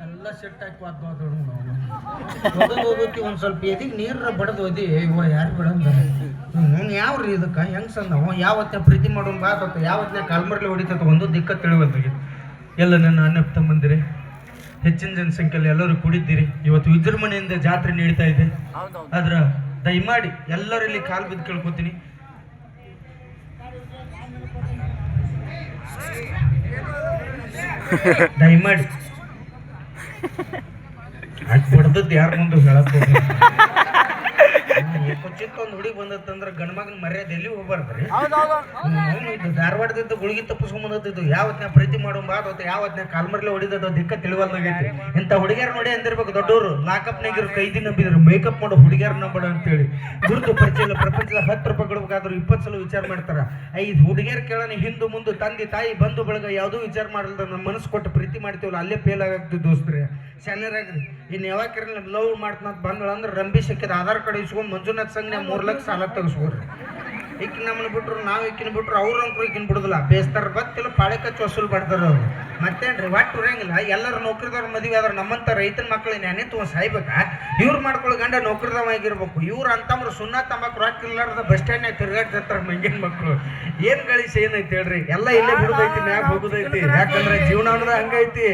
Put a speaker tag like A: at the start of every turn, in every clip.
A: ಎಲ್ಲ ಸೆಟ್ ಹಾಕಿ ಓದೋತಿ ಒಂದು ಸ್ವಲ್ಪ ಎದಿಗೆ ನೀರ ಬಡದು ಓದಿ ಯಾರು ಬಿಡಂದ ಯಾವ್ರಿ ಇದಕ್ಕೆ ಹೆಂಗೆ ಸಂದವ ಯಾವತ್ತೇ ಪ್ರೀತಿ ಮಾಡೋಣ ಬಾತ ಯಾವತ್ತೇ ಕಾಲ್ಮರ್ಲಿ ಹೊಡಿತದ ಒಂದು ದಿಕ್ಕ ತಿಳಿವಲ್ದಾಗಿ ಎಲ್ಲ ನನ್ನ ಅಣ್ಣ ತಮ್ಮಂದಿರಿ ಹೆಚ್ಚಿನ ಜನಸಂಖ್ಯೆಯಲ್ಲಿ ಎಲ್ಲರೂ ಕೂಡಿದ್ದೀರಿ. ಇವತ್ತು ವಿಜೃಂಭಣೆಯಿಂದ ಜಾತ್ರೆ ನಡೀತಾ ಇದೆ. ಆದ್ರ ದಯಮಾಡಿ ಎಲ್ಲರಲ್ಲಿ ಕಾಲು ಬಿದ್ದು ಕೇಳ್ಕೊತೀನಿ. ದಯಮಾಡಿ ಹೊಡೆದದ್ದು ಯಾರ ಮುಂದೆ ಹೇಳಕ್ ಚಿಕ್ಕ ಒಂದು ಹುಡುಗಿ ಬಂದತ್ತಂದ್ರೆ ಗಂಡ್ಮಗನ ಮರ್ಯಾದೆ ಎಲ್ಲಿ ಹೋಗ್ಬಾರ್ದ್ರಿ. ಧಾರವಾಡದಿಂದ ಗುಳಿಗೆ ತಪ್ಪಿಸ್ಕೊಂಡ್ಬಂದಿದ್ದು ಯಾವತ್ನ ಪ್ರೀತಿ ಮಾಡೋ ಬಾದ ಯಾವತ್ನ ಕಾಲ್ಮರ್ಲೆ ಹೊಡಿದ ದಿಕ್ಕ ತಿಳಿವಲ್ದಾಗೈತಿ. ಇಂಥ ಹುಡುಗಿಯರ್ ನೋಡಿ ಅಂದಿರ್ಬೇಕು ದೊಡ್ಡವರು ಲಾಕಪ್ನಾಗಿರೋ ಕೈದಿ ನಂಬಿದ್ರು ಮೇಕಪ್ ಮಾಡೋ ಹುಡುಗಿಯರ್ ನಂಬಡ ಅಂತೇಳಿ ಗುರುತು ಪರಿಚಯ ಇಲ್ಲ. ಪ್ರಪಂಚದ 10 ರೂಪಾಯಿ ಕೊಡ್ಬೇಕಾದ್ರು 20 ಸಲ ವಿಚಾರ ಮಾಡ್ತಾರ. 5 ಹುಡುಗಿಯರ್ ಕೇಳೋಣ ಹಿಂದೂ ಮುಂದೆ ತಂದೆ ತಾಯಿ ಬಂಧು ಬಳಗ ಯಾವುದೂ ವಿಚಾರ ಮಾಡಲ್ದ ನಮ್ಮ ಮನಸ್ಸು ಕೊಟ್ಟು ಪ್ರೀತಿ ಮಾಡ್ತೀವಲ್ಲ ಅಲ್ಲೇ ಫೇಲ್ ಆಗತ್ತೆ ದೋಸ್ತ್ರಿ. ಶಾನ್ಯರಾಗ್ರಿ ಇನ್ನು ಯಾವಾಗ ಲವ್ ಮಾಡ್ತಾನಂತ ಬಂದಳ ಅಂದ್ರೆ ರಂಬಿ ಸಿಕ್ಕಿದ ಆಧಾರ್ ಕಾರ್ಡ್ ಇಸ್ಕೊಂಡು ಮಂಜುನಾಥ್ ಸಂಘ 3 ಲಕ್ಷ ಸಾಲ ತೆಗಿಸ್ಕೊಡ್ರಿ. ಈಕಿನ ನಮ್ಮನ್ನ ಬಿಟ್ರು ನಾವು ಈಕಿನ ಬಿಟ್ರು ಅವ್ರಂಕರು ಈಕಿನ ಬಿಡುದಿಲ್ಲ. ಬೇಸ್ತಾರ ಬತ್ತಿಲ್ಲ ಪಾಳೆ ಕಚ್ಚು ವಸೂಲ್ ಮಾಡ್ತಾರ ಅವ್ರು. ಮತ್ತೇನ್ರಿ ಒಟ್ಟು ಉರಂಗಿಲ್ಲ. ಎಲ್ಲರೂ ನೌಕರಿದವ್ರ ಮದುವೆ ಆದ್ರೆ ನಮ್ಮಂತ ರೈತನ ಮಕ್ಕಳು ನೆನೆ ತುಂಬ ಸಾಯ್ಬೇಕಾ? ಇವ್ರು ಮಾಡ್ಕೊಳ್ಳೋ ಗಂಡ ನೌಕರಿದವ ಆಗಿರ್ಬೇಕು. ಇವ್ರು ಅಂತಂದ್ರೆ ಸುಣ್ಣ ತಂಬಾಕು ರೊಕ್ಕ ಇಲ್ಲಾರ್ದ ಬಸ್ ಸ್ಟ್ಯಾಂಡ್ನಾಗ ತಿರ್ಗಾಡ್ತಿರ್ತಾರ ಮಂಗಿನ ಮಕ್ಕಳು. ಏನ್ ಗಳಿಸಿ ಏನೈತಿ ಹೇಳ್ರಿ? ಎಲ್ಲ ಇಲ್ಲೇ ಬಿಡುದೈತಿ ಮ್ಯಾಗ ಹೋಗುದೈತಿ. ಯಾಕಂದ್ರೆ ಜೀವನ ಅನ್ನೋದ ಹಂಗೈತಿ.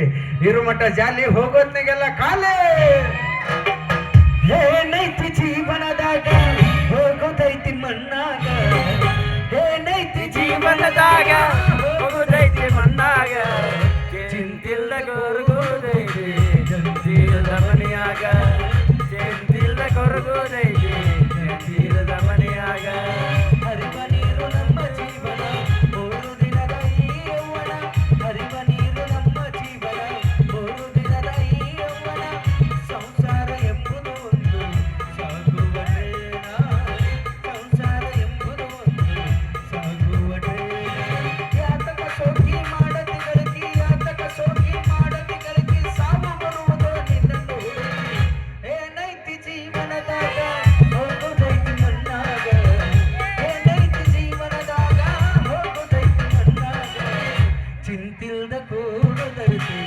A: ಇರು ಮಟ್ಟ ಜಾಲಿ ಹೋಗೋತ್ನಾಗೆಲ್ಲ ಕಾಲೇ ಏನೈತಿ ಜೀವನದಾಗ ಹೋಗೋದೈತಿ ಮಣ್ಣಾಗ. ಏನೈತಿ ಜೀವನದಾಗ ಹೋಗೋದೈತಿ ಮಣ್ಣಾಗ. ಚಿಂತಿಲ್ಲ ಕೊರಗೋದೈತಿ ಜಂತಿರದ ಮನೆಯಾಗ. ಚಿಂತಿಲ್ಲ ಕೊರಗೋದೈತಿ ಜಂತಿರದ ಮನೆಯಾಗ. ಹರಿವ ನೀರು ನಮ್ಮ ಜೀವನ ಮೂರು ದಿನದ ಈ ಯೌವನ. ಹರಿವ ನೀರು ನಮ್ಮ ಜೀವನ ಮೂರು ದಿನದ ಈ ಯೌವನ. ಸಂಸಾರ ಎಂಬುದು ಒಂದು ಸಾಗುವ ಟ್ರೇನ. ಸಂಸಾರ ಎಂಬುದು ಒಂದು ಸಾಗುವ ಟ್ರೇನ. ಯಾತಕ ಸೋಕಿ ಮಾಡತಿ ಗಳಿಕೆ ಯಾತಕ ಸೋಕಿ ಮಾಡತಿ ಗಳಿಕೆ ಸಾವು ಬರುವುದು ನಿನ್ನನ್ನು ಹುಡುಕಿ. ಏನೈತಿ ಜೀವನದಾಗ ಹೋಗೋದೈತಿ ಮಣ್ಣಾಗ. ಏನೈತಿ ಜೀವನದಾಗ ಹೋಗೋದೈತಿ ಮಣ್ಣಾಗ. ಚಿಂತಿಲ್ದ ಕೂಡದೈತಿ